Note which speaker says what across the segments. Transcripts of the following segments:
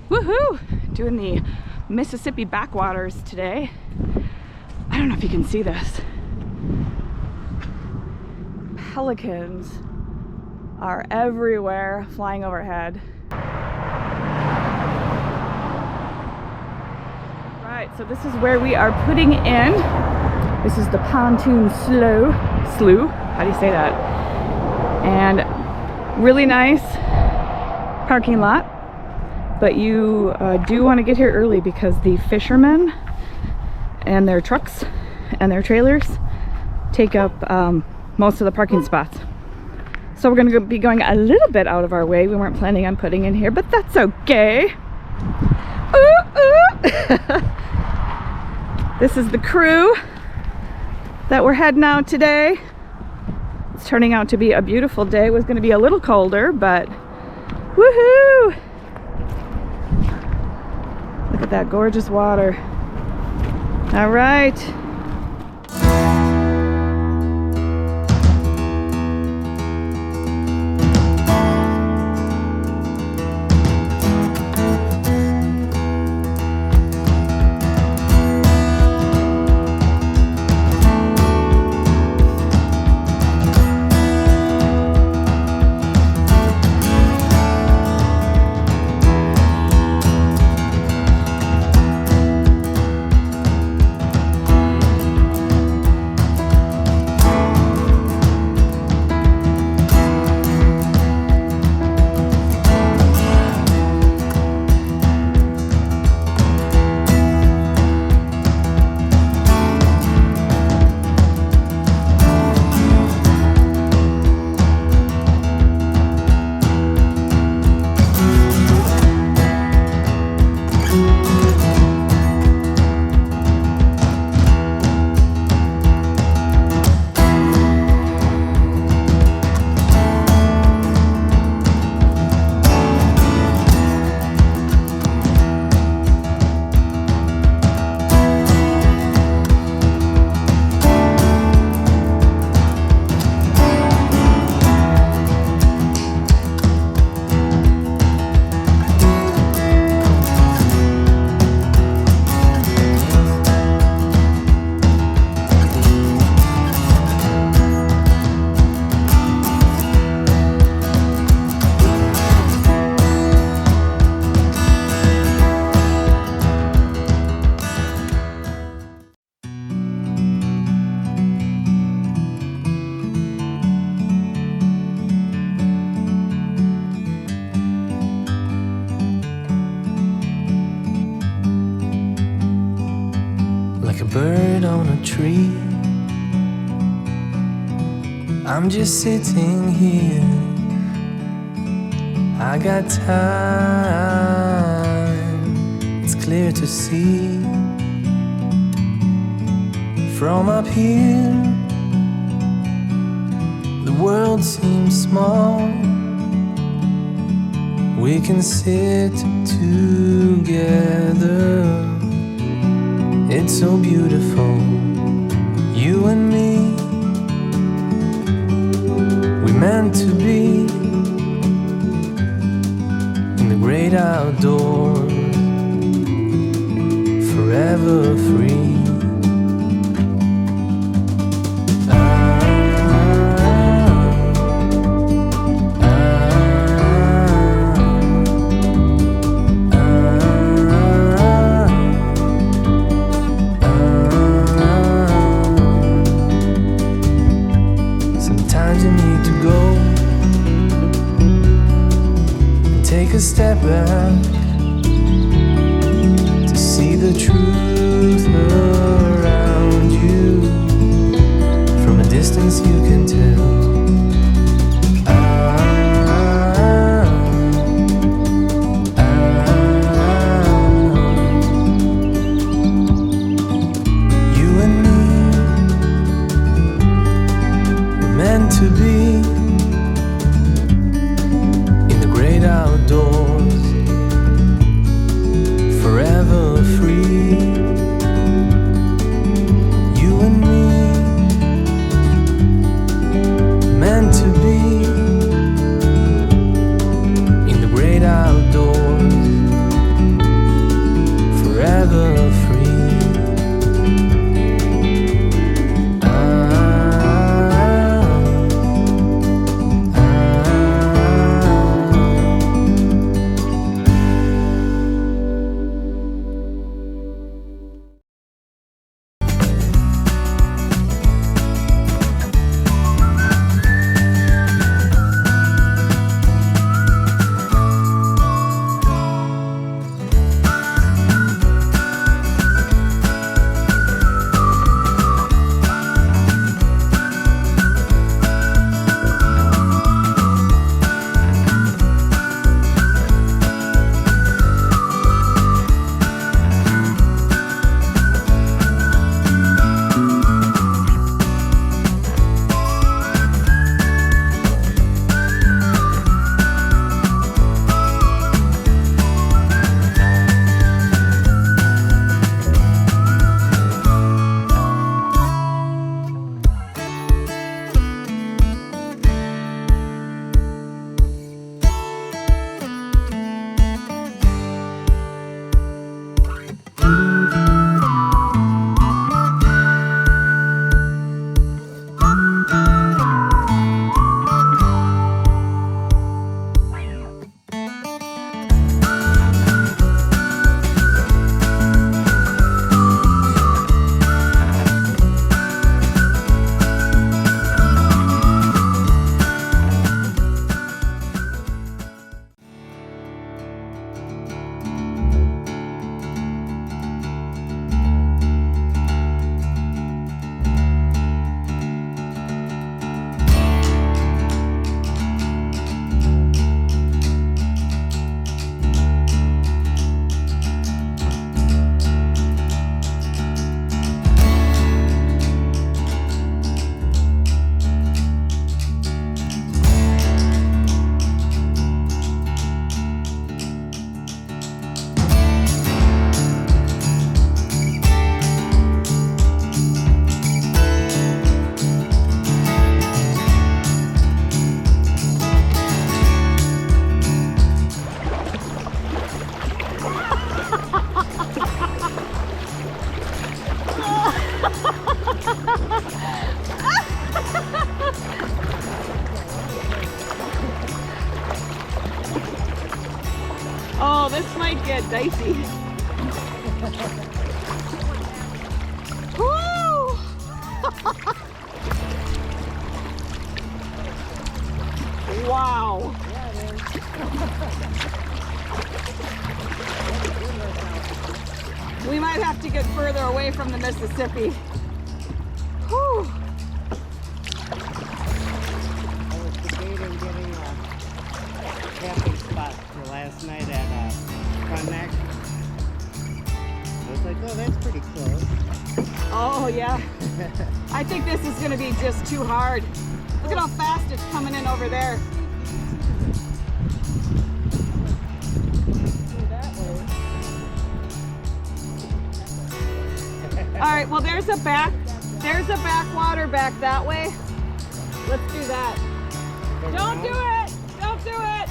Speaker 1: Woohoo! Doing the Mississippi Backwaters today. I don't know if you can see this. Pelicans are everywhere, flying overhead. Right, so this is where we are putting in. This is the pontoon slough. How do you say that? And really nice parking lot. But you do want to get here early because the fishermen and their trucks and their trailers take up most of the parking spots. So we're going to be going a little bit out of our way. We weren't planning on putting in here, but that's okay. Ooh, ooh. This is the crew that we're heading out today. It's turning out to be a beautiful day. It was going to be a little colder, but woohoo! Look at that gorgeous water. All right.
Speaker 2: Like a bird on a tree, I'm just sitting here. I got time, it's clear to see. From up here, the world seems small. We can sit together. It's so beautiful, you and me. We meant to be in the great outdoors, forever free. Take a step back to see the truth around you. From a distance you can tell. You and me were meant to be outdoors,
Speaker 1: Oh, this might get dicey. Woo! Wow. We might have to get further away from the Mississippi. Whew.
Speaker 3: I was debating getting a camping spot for last night at Front Neck. I was like, oh, that's pretty close.
Speaker 1: Oh, yeah. I think this is going to be just too hard. Look at how fast it's coming in over there. All right, well, there's a backwater back that way. Let's do that. Don't do it! Don't do it!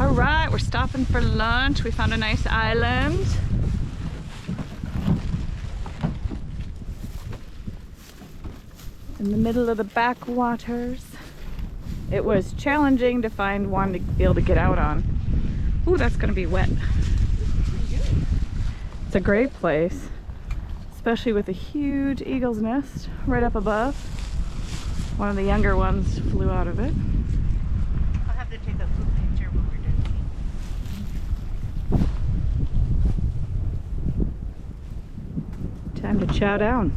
Speaker 1: All right, we're stopping for lunch. We found a nice island. In the middle of the backwaters. It was challenging to find one to be able to get out on. Ooh, that's gonna be wet. It's a great place, especially with a huge eagle's nest right up above. One of the younger ones flew out of it.
Speaker 3: I'll have to take a group picture when we're done.
Speaker 1: Time to chow down.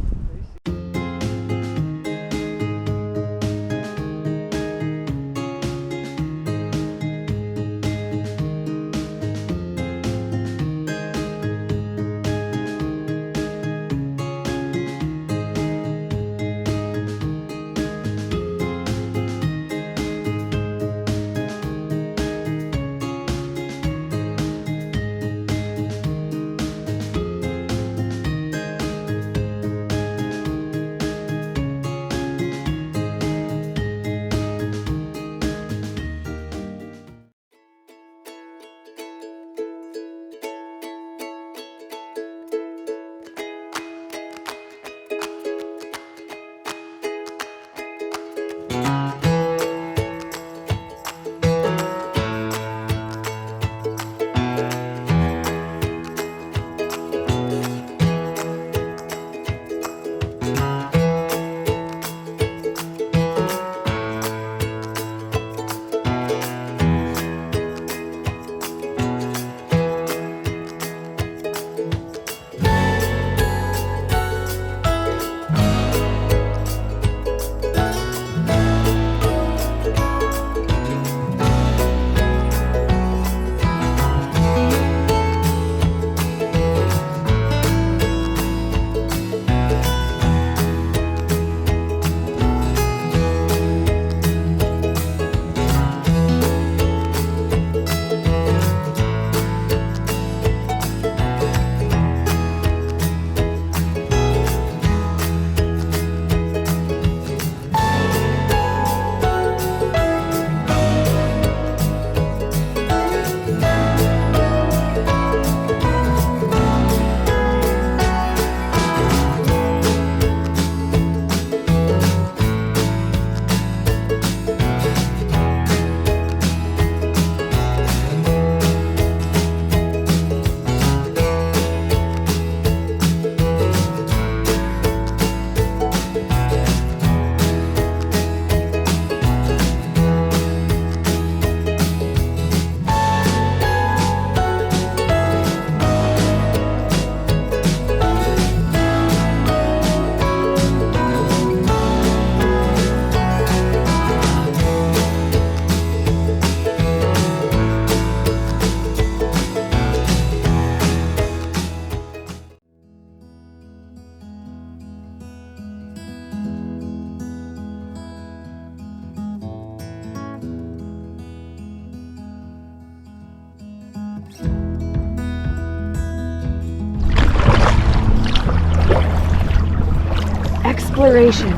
Speaker 1: Exploration.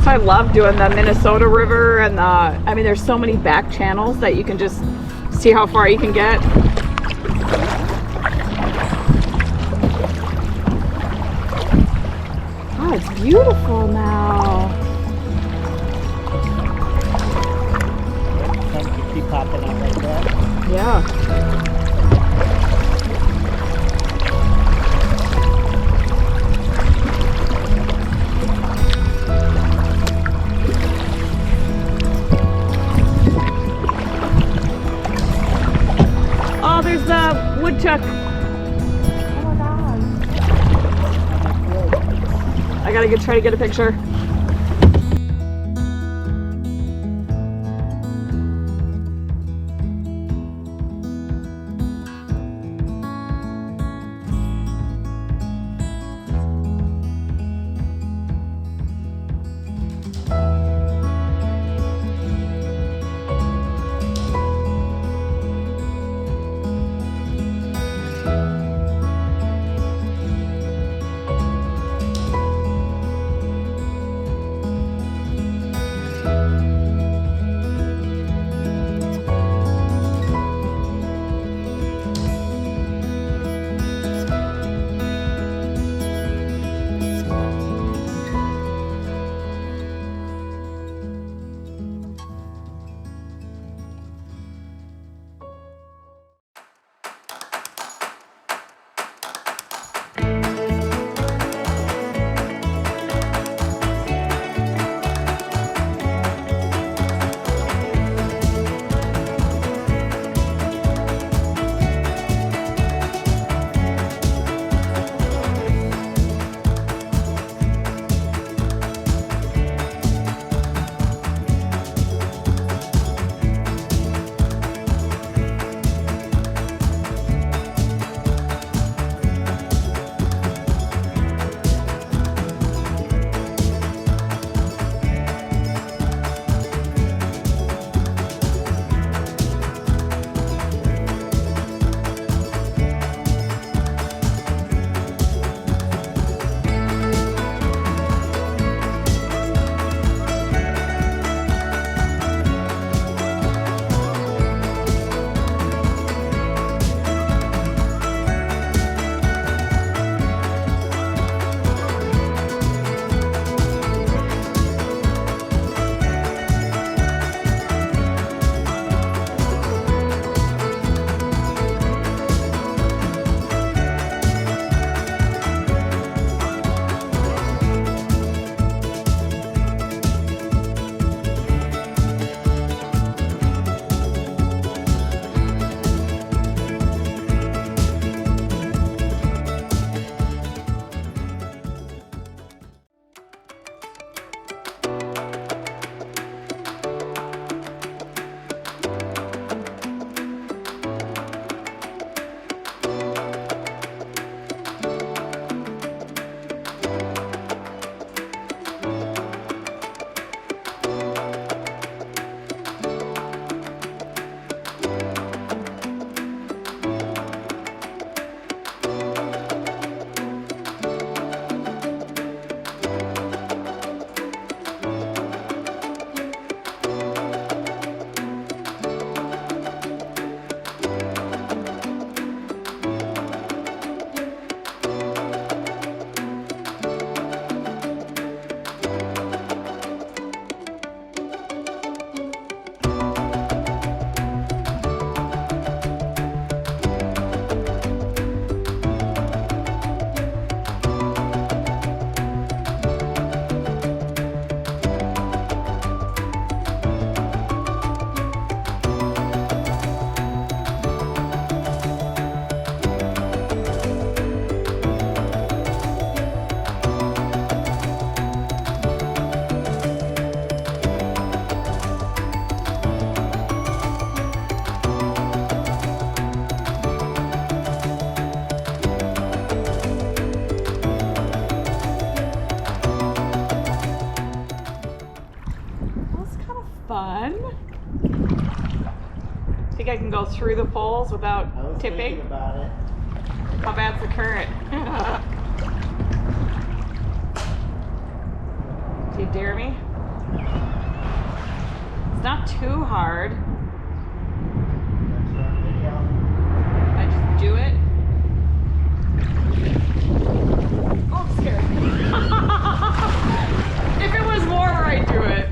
Speaker 1: So I love doing the Minnesota River and I mean, there's so many back channels that you can just see how far you can get. Oh, it's beautiful now.
Speaker 3: Something keep popping out like that.
Speaker 1: Yeah. Oh, there's the woodchuck. Oh my god. I gotta try to get a picture. fun. Think I can go through the poles without
Speaker 3: I was
Speaker 1: tipping?
Speaker 3: thinking about it.
Speaker 1: How bad's the current? Do you dare me? It's not too hard.
Speaker 3: That's our video.
Speaker 1: I just do it. Oh, I'm scared. If it was warmer, I'd do it.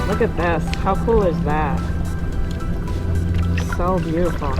Speaker 1: Look at this. How cool is that? So beautiful.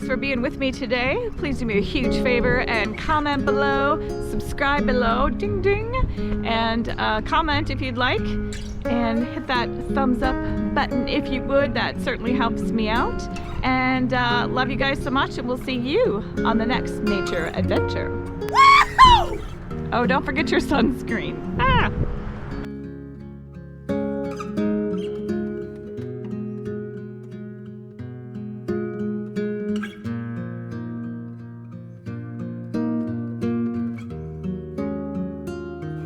Speaker 1: thanks for being with me today. Please do me a huge favor and comment below, subscribe below, ding ding, and comment if you'd like, and hit that thumbs up button if you would. That certainly helps me out. And love you guys so much, and we'll see you on the next nature adventure. Woo-hoo! Oh, don't forget your sunscreen.